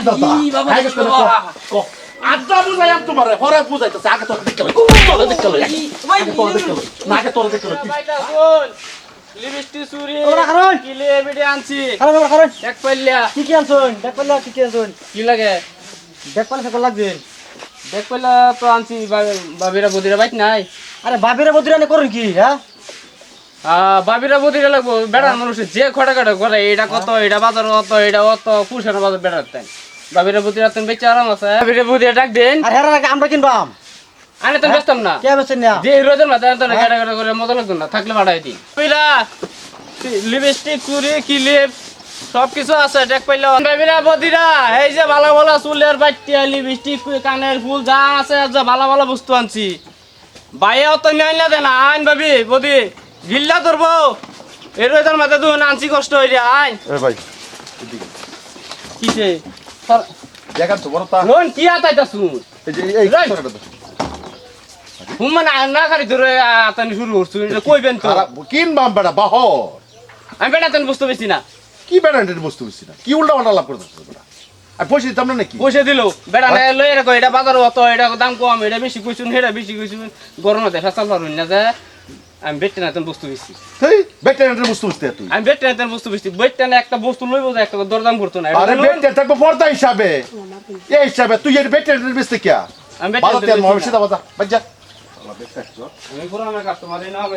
দাদা আগে তো ক আড্ডা বুঝাই আর তোমারে পরে বুঝাইতেছে আগে তোর দেখতে লই তোর দেখতে লই আগে তোর দেখতে লই না আগে তোর দেখতে লই ভাইটা শুন লিপস্টিক চুরি কিলে এবিডে আনছি দেখ পাইলা কি আনছুন দেখ পাইলা কি আনছুন কি লাগে দেখ পাইলা সকল লাগবেন দেখ পাইলা তো আনছি বাবিরা বদিরা বাইক নাই আরে বাবিরা বদিরানে করুন কি হ্যাঁ বাবিরা বদিরা লাগবো বেড়ার মানুষের যে খটা খটা করে এটা কত এটা বাজার কত এটা অত পুষানো বাজার বেড়ার তাই বাবিরা বদিরা তেন বেচে আরাম আছে বাবিরা বদিরা ডাক দেন আর হেরার আগে আমরা কিনবাম আনে তো ব্যস্তাম না কে বেছেন না যে রোদের মাথা তো গাড়া গাড়া করে মজা লাগতো না থাকলে বাড়াই দিই পয়লা লিপস্টিক চুরি ক্লিপ সবকিছু আছে দেখ পাইলা বাবিরা বদিরা এই যে ভালো ভালো চুলের বাটিয়া লিপস্টিক কানের ফুল যা আছে যা ভালো ভালো বস্তু আনছি বাইয়াও তো নাই না দেন আইন ভাবি বদি গিল্লা ধরবো এই রোদের মাথা তো আনছি কষ্ট হয়ে যায় আইন এ ভাই কিসে দেখান তো বড় তা লোন কি আতাইতা শুন এই যে এই ছোটটা হুম মানে না খালি ধরে আতানি শুরু করছু এটা কইবেন তো কিনবাম বেটা বাহর আমি বেটা তেন বুঝতে পারছি না কি ব্যান্ডেড বস্তু বুঝছি না কি উল্টা পাল্টা লাভ করতেছ তোমরা আর পয়সা দিতাম না নাকি পয়সা দিল বেটা না লই রাখো এটা বাজার অত এটা দাম কম এটা বেশি কইছুন হেটা বেশি কইছুন গরম না দেখা চাল না যে আমি বেটে না তেন বস্তু বেশি হেই ব্যান্ডেড বস্তু বুঝতে তুই আমি বেটে না তেন বস্তু বেশি বেটে না একটা বস্তু লইব যে একটা দরদাম করতো না আরে ব্যান্ডেড থাকবে পর্দা হিসাবে এই হিসাবে তুই এর ব্যান্ডেড বেচতে কি আমি ভালো বেটে তেল মহসিদা বাজা বাজা আমি পুরানা কাস্টমার না হবে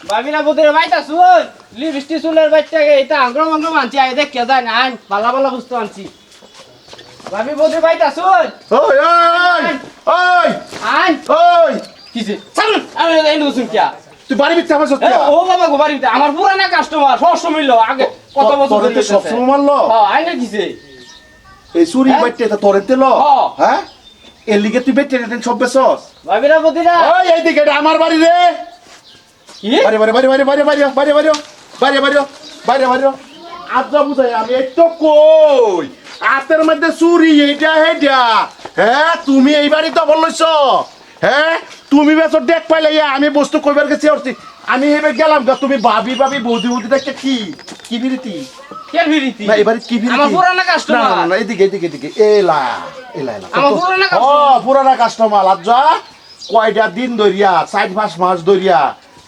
বাবিনা বুদের বাইতা শুন লিপস্টিক চুলের বাইটাকে এটা আগ্রম আগ্রম আনছি আই দেখ কে যায় না আইন ভালো ভালো বস্তু আনছি বাবি বুদের বাইতা শুন ওই ওই ওই আইন ওই কিছে ছাড়ুন আমি এই নুসুন কিয়া তুই বাড়ি বিচ্ছে আমার সত্যি ও বাবা গো বাড়িতে আমার পুরানা কাস্টমার সবসময় মিললো আগে কত বছর তোরে তো সব সময় মারলো হ্যাঁ আইনা কিছে এই চুরি বাইতে তো তোরে তেল হ্যাঁ এর লিগে তুই বেটে রেটেন সব বেছস বাবিরা বুদিরা ওই এই দিকে এটা আমার বাড়ি রে কি বাড়ি বাড়ি বাড়ি বাড়ি বাড়ি বাড়ি বাড়ি বাড়ি বাড়ি বাড়ি বাড়ি বাড়ি আজা বুঝাই আমি একটু কই হাতের মধ্যে চুরি এইটা হেডা হ্যাঁ তুমি এই বাড়ি তো বলছ হ্যাঁ তুমি বেচো দেখ পাইলে আমি বস্তু কইবার গেছি অর্থি আমি এবার গেলাম গা তুমি ভাবি ভাবি বৌদি বৌদি দেখে কি কি বিরতি কে বিরিতি না এবারে কি বিরতি আমার পুরানা না কাস্টমার না না এদিকে এদিকে এদিকে এলা এলা এলা আমার পুরানা ও পুরানা কাস্টমার আজ্জা কয়টা দিন ধরিয়া 4-5 মাস ধরিয়া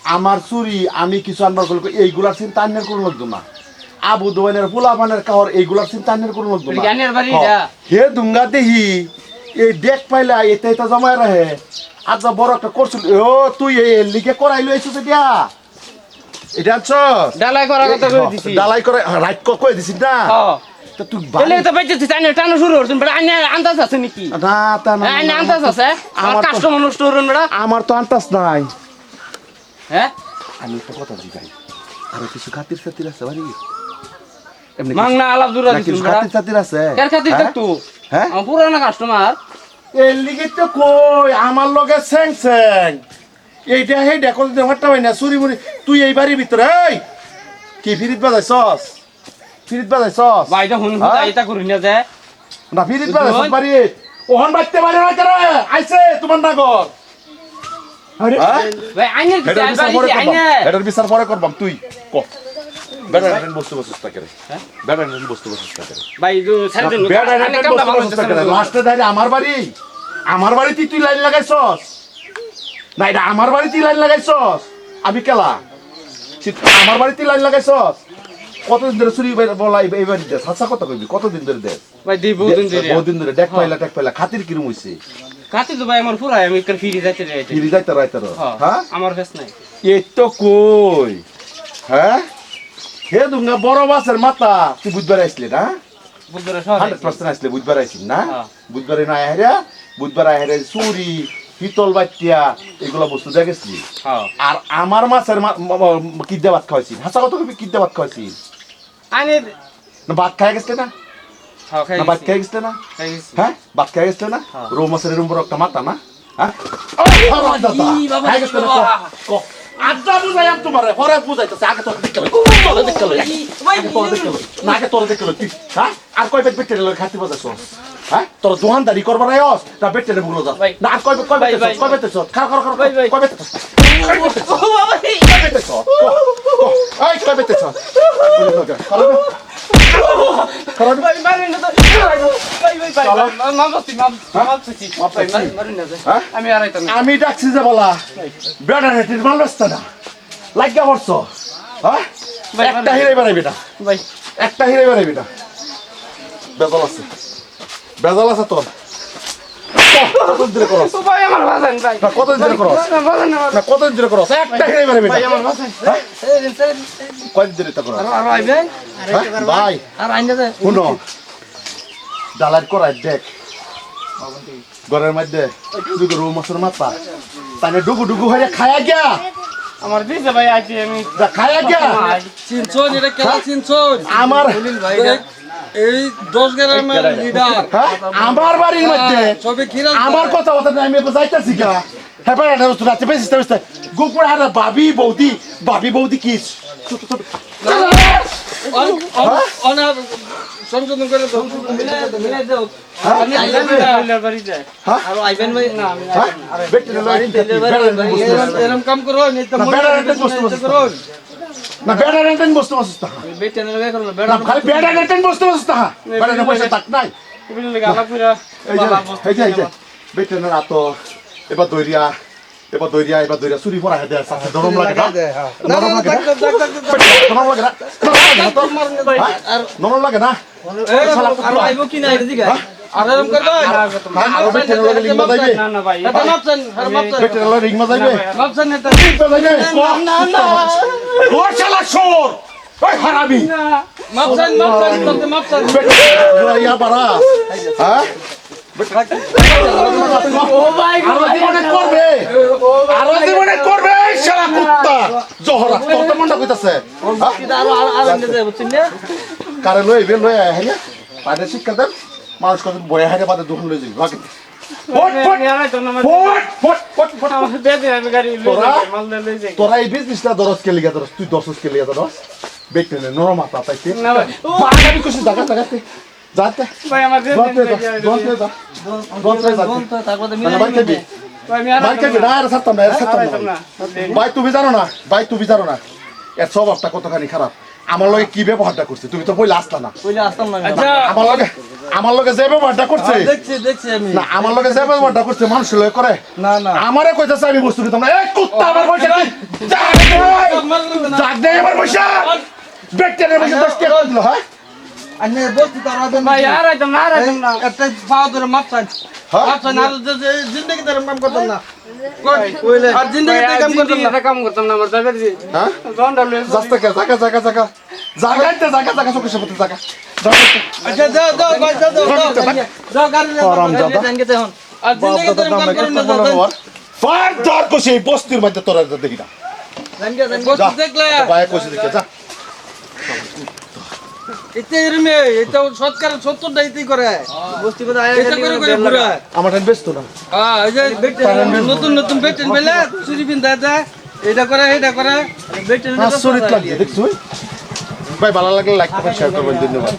আমার চুরি আমি কিছু আনবার করলে এইগুলার চিন্তা আন্নের কোনো লাগতো না আবু দোয়ানের পোলাপানের কাহর এইগুলার চিন্তা আন্নের কোনো লাগতো না জ্ঞানের বাড়ি এটা হে দুঙ্গা দেহি এই দেখ পাইলা এটা এটা জমায় রাহে আজ্জা বড় একটা করছিল ও তুই এই লিখে করাইলো এসেছিস এটা এটা আনছস ডালাই করার কথা কই দিছি ডালাই করে রাইট কই দিছিস না হ্যাঁ তা তুই বলে তো বাইতে টানে টানো শুরু করছেন বড় আইনা আন্দাজ আছে নাকি না তা না আইনা আন্দাজ আছে আমার আমার তো- কাস্টমার নষ্ট হরন বড় আমার তো আন্তাস নাই হ্যাঁ আমি একটা কথা জিগাই আর কিছু খাতির খাতির আছে বাড়ি এমনি মাংনা আলাপ দূরা কিছু দিছেন বড় খাতির খাতির আছে কার খাতির হ্যাঁ? থাকতো হ্যাঁ আমার পুরানা কাস্টমার এর লিগে তো কই আমার লগে স্যাং স্যাং এইটা হে দেখো তো হট্টা হয় না চুরি মুড়ি তুই এই বাড়ির ভিতরে এই কি ফিরিত বাজাইছস ফিরিত বাজাইছস ভাইটা হুন হ্যাঁ? এটা করি না যে না ফিরিত বাজাইছস বাড়ি ওহন বাইতে পারে না করে আইছে তোমার নাগর আরে ভাই আইনের কি এটার বিচার পরে আইনে করবাম এটার বিচার পরে করবাম তুই ক বেড়ান বস্তু বস্তু করে হ্যাঁ? বেড়ান বস্তু বস্তু করে ভাই ছাড় দিন লাস্টে দাঁড়িয়ে আমার বাড়িতে তুই লাইন লাগাইছস না এটা আমার বাড়িতে লাইন লাগাইছস আমি কেলা আমার বাড়িতে লাইন লাগাইছস কতদিন ধরে চুরি বলা এই বাড়িতে হাসা কথা কইবি কতদিন ধরে দেখ ভাই দি বহুদিন ধরে বহুদিন ধরে দেখ পাইলা খাতির কিরম হইছে কাছে তো ভাই আমার পুরাই আমি কার ফিরি যাইতে রে ফিরি যাইতে রাইতে হ্যাঁ আমার ফেস নাই এই তো কই হ্যাঁ হে দুঙ্গা বড় বাসের মাথা তুই বুধবার আসলি না বুদ্ধরে শহর 100% আসলে বুধবার আইছিস না হ্যাঁ। বুধবারে না আহেরা বুধবার আহেরা চুরি পিতল বাটিয়া এগুলা বস্তু দেখেছি হ্যাঁ আর আমার মাছের কিদ্দা ভাত খাওয়াইছি হাসা কত কবি কিদ্দা ভাত খাওয়াইছি আনে না ভাত খাই গেছে না হ্যাঁ খাই না ভাত খাই গেছে না খাই গেছি হ্যাঁ ভাত খাই গেছে না হ্যাঁ। রৌ মাছের এরম বড় একটা মাথা না হ্যাঁ বাবা, খাই গেছে না বাবা। ক আড্ডা বুঝাই আর তোমারে পরে বুঝাইতেছে আগে তোর দেখতে লই তোর দেখতে লই আগে তোর দেখতে লই না আগে তোর দেখতে লই তুই হ্যাঁ আর কয় বেট বেটে লই খাতি বজাইছ হ্যাঁ তোর দোকানদারি করবার আয়স না বেটে রে বুলো যা ভাই। না আর কয় ভাই, ভাই। কয় বেটে খারাপ খারাপ খারাপ ভাই, ভাই। কয় বেটে এই কয় বেটে খারাপ ভাই মারেন না তো ভাই ভাই ভাই চলো। হ্যাঁ? আমি আর আইতাম না। আমি ডাকছি যে বলা বেটা হেটির মাল ব্যস্ত না লাগিয়া পড়ছো হ্যাঁ ভাই, একটা ভাই। হিরে বেড়াইবি না ভাই একটা হিরে বেড়াইবি না বেজাল আছে তোর কতদিন ধরে করস ভাই আমার বাজান ভাই না কতদিন ধরে করস না বাজান না না কতদিন ধরে করস একটা হিরে বেড়াইবি না ভাই আমার বাজান কয়দিন ধরে তা করস আর আইবেন হ্যাঁ? ভাই আর আইনা দে শুনো ডালার করাই দেখ ঘরের মধ্যে দুটো রুম মাছের মাথা তাই ডুগু ডুগু হয়ে খায়া গিয়া আমার দিছে ভাই আইছি আমি যা খায়া গিয়া চিনছন এটা কেলা চিনছন আমার ভাই এই 10 গ্রামের লিডার হ্যাঁ? আমার বাড়ির মধ্যে সবে খিরাল আমার কথা কথা নাই আমি এবার যাইতাছি গা হ্যাঁ ভাই এটা তো রাতে বেশি বেশি গোপুর হারা বাবি বৌদি কি অনা সংশোধন করে দাও মিলাই দাও হ্যাঁ? আমি আইলাম বাড়ি যাই আর আইবেন ভাই না আমি হ্যাঁ? বেটি না লয়, এরকম কাম করো নেই তো না, মনে বেড়া রেন্টেন বস্তু বস্তু। করো না বেড়া রেন্টেন বস্তু বস্তু বেটে না বে করলো না বেড়া খালি বেড়া রেন্টেন বস্তু বস্তু বেড়া না পয়সা তাক নাই বিল লাগা আলাপ কইরা এই যে বেটি না রাত এবার দইরিয়া চুরি পরা হেদে আছে নরম লাগে না না না না থাক থাক থাক নরম লাগে না নরম লাগে না আর আইবো কি না এটা দিগা আর এরকম করবে আরো বেটি না লাগে লিঙ্গ যাইবে না না ভাই এটা মাপছেন আর মাপছেন বেটি না লাগে লিঙ্গ যাইবে মাপছেন এটা না না ওর শালা শোর ওই হারামি মাপছেন মাপছেন ইয়া পারা হ্যাঁ ও ভাই আরো জীবনে করবে শালা কুত্তা জহরা তোর তো মনটা কইতাছে আর এনে যায় বুঝছেন না কারে লই আয় না পাড়ে শিক্ষা দেন মানুষ কত বয়ে হারে পাতে দোকান লই যাবি ভাগ তোরা এই বিজনেসটা দরস কে লিগা দরস তুই দরস কে লিগা দরস বেকতে নে নরম মাথা তাইতে আমি কইছি জায়গা জায়গাতে যাতে তারপরে ভাই তুমি জানো না এর স্বভাবটা কতখানি খারাপ আমার লগে কি ব্যবহারটা করছে তুমি তো বইলে আসতা না কইলে আসতাম না আচ্ছা আমার লগে যে ব্যবহারটা করছে দেখছি আমি না আমার লগে যে ব্যবহারটা করছে মানুষের লগে করে না না আমারে কইতাছে আমি বস্তু দিতাম না এই কুত্তা আমার পয়সা কি জাগ দে আমার পয়সা বেটের পয়সা 10 টাকা দিল হ্যাঁ আনে বলছি তো আর একটা পাও ধরে মাপছেন হ্যাঁ? মাপছেন আর জিন্দগি ধরে কাম করতাম না আর জিন্দগিতে কাম করতাম না হ্যাঁ জাস্তা কে জাগাইতে চোখের সামনে জাগা আচ্ছা যাও ভাই যাও গাড়ি গেতে হন আর জিন্দগি ধরে কাম করেন না যাও ফার ধর কইছে এই বস্তির মধ্যে তোরা দেখি না বস্তু দেখলে ভাই কইছে দেখে যা এতে এরমে এটা সৎকার 70 দাইতেই করে বস্তি কথা আয়া এটা করে করে ঘুরা আমার টাইম ব্যস্ত না হ্যাঁ এই যে নতুন বেটেন বেলে চুরি পিন দেয় এটা করে চরিত লাগে দেখছো ভাই ভালো লাগলে লাইক করবেন শেয়ার করবেন ধন্যবাদ